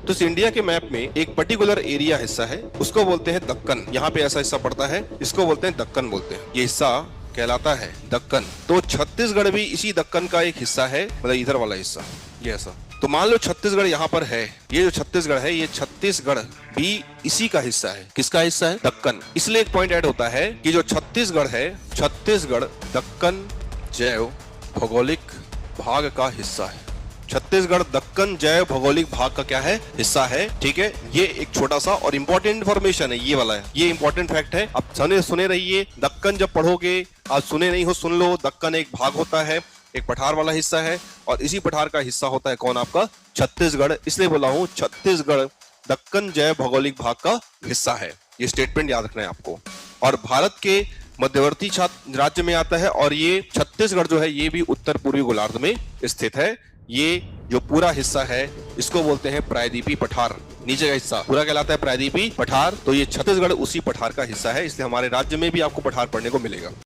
तो इस इंडिया के मैप में एक पर्टिकुलर एरिया हिस्सा है, उसको बोलते हैं दक्कन। यहाँ पे ऐसा हिस्सा पड़ता है, इसको बोलते हैं दक्कन बोलते हैं। ये हिस्सा कहलाता है दक्कन। तो छत्तीसगढ़ भी इसी दक्कन का एक हिस्सा है, मतलब इधर वाला हिस्सा, ये ऐसा। तो मान लो छत्तीसगढ़ यहाँ पर है, ये जो छत्तीसगढ़ है, ये छत्तीसगढ़ भी इसी का हिस्सा है। किसका हिस्सा है? दक्कन। इसलिए एक पॉइंट ऐड होता है कि जो छत्तीसगढ़ है, छत्तीसगढ़ दक्कन जैव भौगोलिक भाग का हिस्सा है। छत्तीसगढ़ दक्कन जैव भौगोलिक भाग का क्या है? हिस्सा है। ठीक है, ये एक छोटा सा और इंपॉर्टेंट इन्फॉर्मेशन है, ये वाला है, ये इंपॉर्टेंट फैक्ट है। अब सुने रहिए, दक्कन जब पढ़ोगे, आज सुने नहीं हो सुन लो, दक्कन एक भाग होता है, एक पठार वाला हिस्सा है, और इसी पठार का हिस्सा होता है कौन? आपका छत्तीसगढ़। इसलिए बोला हूं छत्तीसगढ़ दक्कन जैव भौगोलिक भाग का हिस्सा है। ये स्टेटमेंट याद रखना है आपको। और भारत के मध्यवर्ती राज्य में आता है, और ये छत्तीसगढ़ जो है ये भी उत्तर पूर्वी गोलार्ध में स्थित है। ये जो पूरा हिस्सा है इसको बोलते हैं प्रायद्वीपीय पठार। नीचे का हिस्सा पूरा कहलाता है प्रायद्वीपीय पठार। तो ये छत्तीसगढ़ उसी पठार का हिस्सा है, इसलिए हमारे राज्य में भी आपको पठार पढ़ने को मिलेगा।